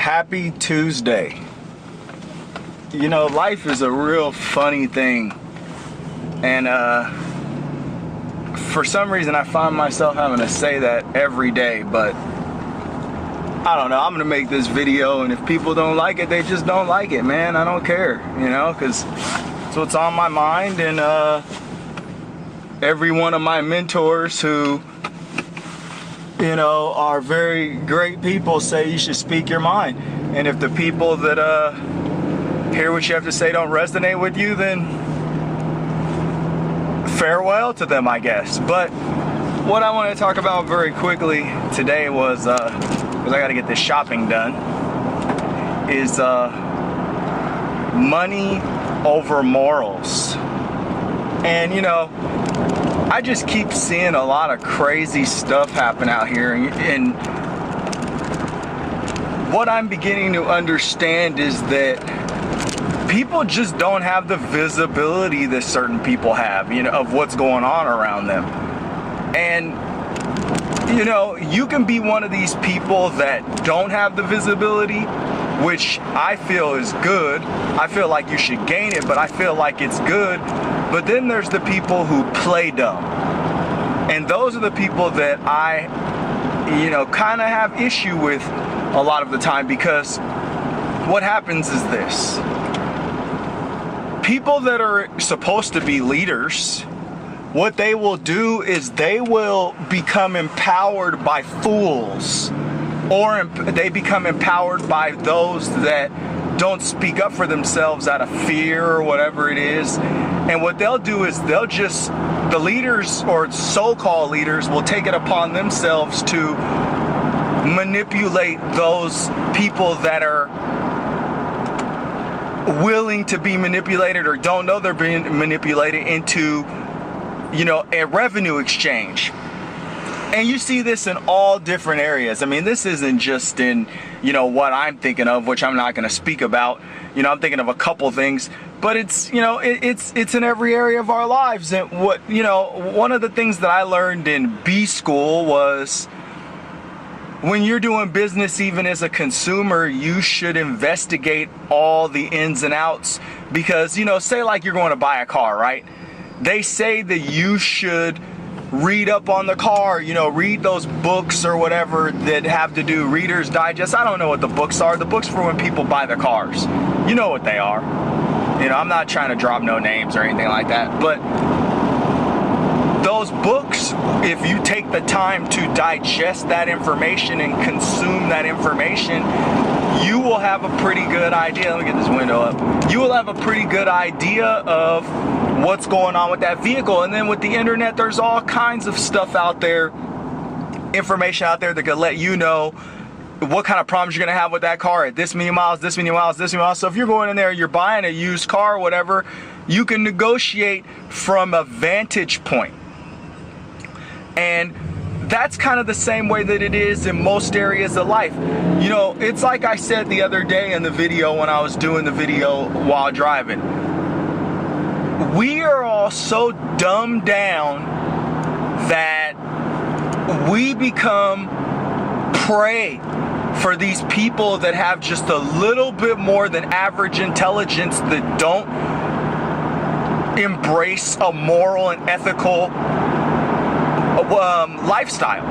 Happy Tuesday. You know, life is a real funny thing. And for some reason I find myself having to say that every day, but I don't know, I'm gonna make this video, and if people don't like it, they just don't like it, man. I don't care, you know, because it's what's on my mind. And every one of my mentors who, you know, are very great people say you should speak your mind. And if the people that hear what you have to say don't resonate with you, then farewell to them, I guess. But what I want to talk about very quickly today was, because I got to get this shopping done, is money over morals. And you know, I just keep seeing a lot of crazy stuff happen out here, and what I'm beginning to understand is that people just don't have the visibility that certain people have, you know, of what's going on around them. And you know, you can be one of these people that don't have the visibility, which I feel is good. I feel like you should gain it, but I feel like it's good. But then there's the people who play dumb. And those are the people that I, you know, kind of have issue with a lot of the time, because what happens is this. People that are supposed to be leaders, what they will do is they will become empowered by fools, or they become empowered by those that don't speak up for themselves out of fear or whatever it is. And what they'll do is the leaders or so-called leaders will take it upon themselves to manipulate those people that are willing to be manipulated or don't know they're being manipulated into, you know, a revenue exchange. And you see this in all different areas. I mean, this isn't just in, you know, what I'm thinking of, which I'm not going to speak about. You know, I'm thinking of a couple things, but it's, you know, it's in every area of our lives. And what, you know, one of the things that I learned in B school was, when you're doing business, even as a consumer, you should investigate all the ins and outs. Because, you know, say like you're going to buy a car, right? They say that you should read up on the car, you know, read those books or whatever that have to do, Reader's Digest. I don't know what the books are. The books for when people buy their cars. You know what they are. You know, I'm not trying to drop no names or anything like that, but those books, if you take the time to digest that information and consume that information, you will have a pretty good idea. Let me get this window up. You will have a pretty good idea of what's going on with that vehicle. And then with the internet, there's all kinds of stuff out there, information out there that can let you know what kind of problems you're going to have with that car at this many miles, this many miles, this many miles. So if you're going in there, you're buying a used car or whatever, you can negotiate from a vantage point. And that's kind of the same way that it is in most areas of life. You know, it's like I said the other day in the video when I was doing the video while driving. We are all so dumbed down that we become prey for these people that have just a little bit more than average intelligence, that don't embrace a moral and ethical lifestyle.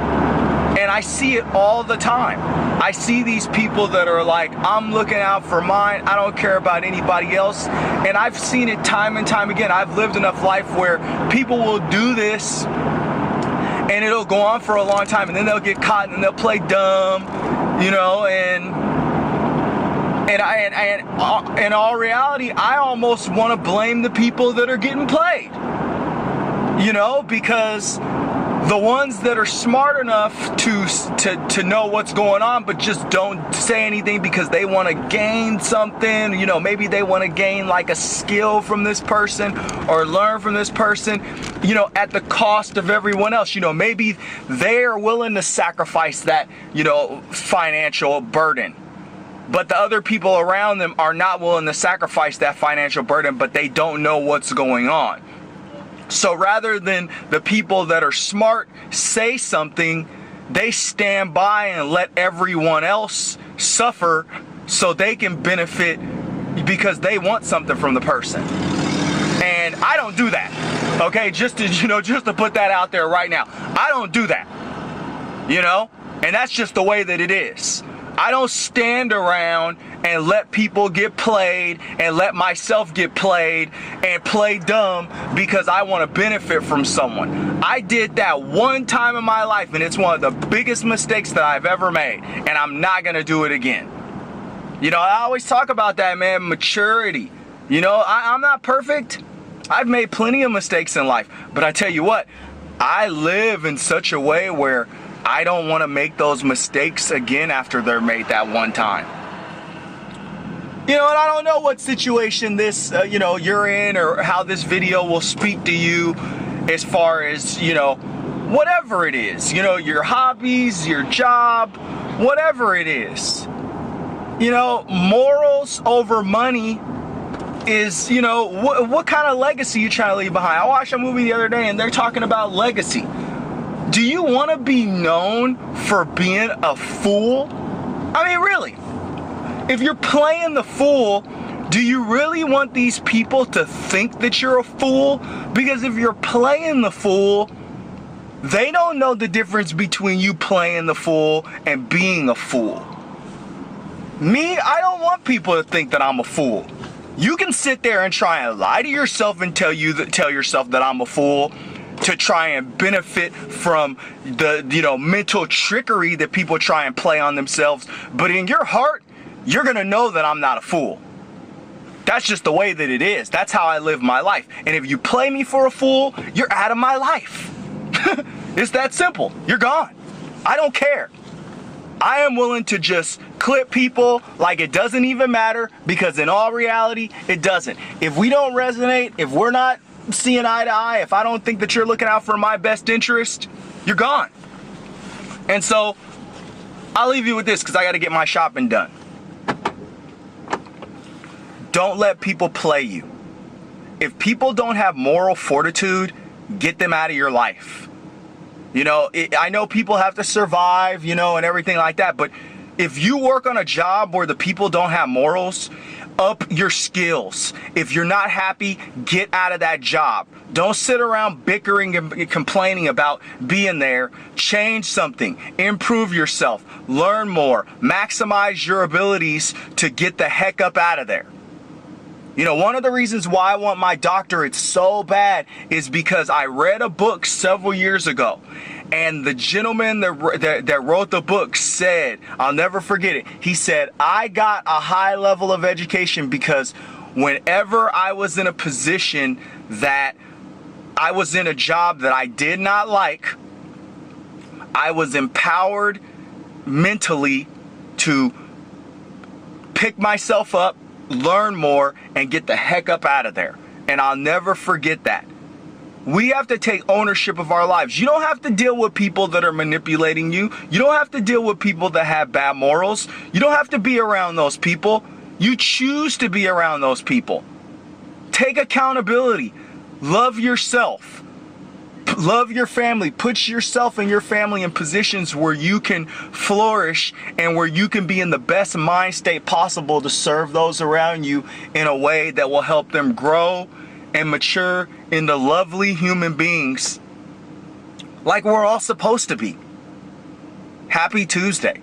And I see it all the time. I see these people that are like, I'm looking out for mine, I don't care about anybody else. And I've seen it time and time again. I've lived enough life where people will do this and it'll go on for a long time, and then they'll get caught and they'll play dumb, you know. And in all reality, I almost want to blame the people that are getting played, you know, because the ones that are smart enough to know what's going on, but just don't say anything because they want to gain something, you know, maybe they want to gain like a skill from this person or learn from this person, you know, at the cost of everyone else. You know, maybe they're willing to sacrifice that, you know, financial burden, but the other people around them are not willing to sacrifice that financial burden, but they don't know what's going on. So rather than the people that are smart say something, they stand by and let everyone else suffer so they can benefit because they want something from the person. And I don't do that. Okay, just to put that out there right now. I don't do that. And that's just the way that it is. I don't stand around and let people get played and let myself get played and play dumb because I want to benefit from someone. I did that one time in my life, and it's one of the biggest mistakes that I've ever made, and I'm not going to do it again. I always talk about that, man, maturity. I'm not perfect. I've made plenty of mistakes in life, but I tell you what, I live in such a way where I don't want to make those mistakes again after they're made that one time. And I don't know what situation this, you're in, or how this video will speak to you as far as, whatever it is, your hobbies, your job, whatever it is. Morals over money is, what kind of legacy you trying to leave behind? I watched a movie the other day and they're talking about legacy. Do you want to be known for being a fool? I mean, really, if you're playing the fool, do you really want these people to think that you're a fool? Because if you're playing the fool, they don't know the difference between you playing the fool and being a fool. Me, I don't want people to think that I'm a fool. You can sit there and try and lie to yourself and tell yourself that I'm a fool to try and benefit from the, mental trickery that people try and play on themselves. But in your heart, you're going to know that I'm not a fool. That's just the way that it is. That's how I live my life. And if you play me for a fool, you're out of my life. It's that simple. You're gone. I don't care. I am willing to just clip people like it doesn't even matter, because in all reality, it doesn't. If we don't resonate, if we're not seeing eye to eye, if I don't think that you're looking out for my best interest, you're gone. And so I'll leave you with this because I got to get my shopping done. Don't let people play you. If people don't have moral fortitude, get them out of your life. I know people have to survive, and everything like that, but if you work on a job where the people don't have morals, up your skills. If you're not happy, get out of that job. Don't sit around bickering and complaining about being there. Change something. Improve yourself. Learn more. Maximize your abilities to get the heck up out of there. One of the reasons why I want my doctorate so bad is because I read a book several years ago, and the gentleman that wrote the book said, I'll never forget it, he said, I got a high level of education because whenever I was in a position that I was in a job that I did not like, I was empowered mentally to pick myself up, learn more, and get the heck up out of there. And I'll never forget that. We have to take ownership of our lives. You don't have to deal with people that are manipulating you. You don't have to deal with people that have bad morals. You don't have to be around those people. You choose to be around those people. Take accountability. Love yourself. Love your family. Put yourself and your family in positions where you can flourish and where you can be in the best mind state possible to serve those around you in a way that will help them grow and mature into lovely human beings like we're all supposed to be. Happy Tuesday.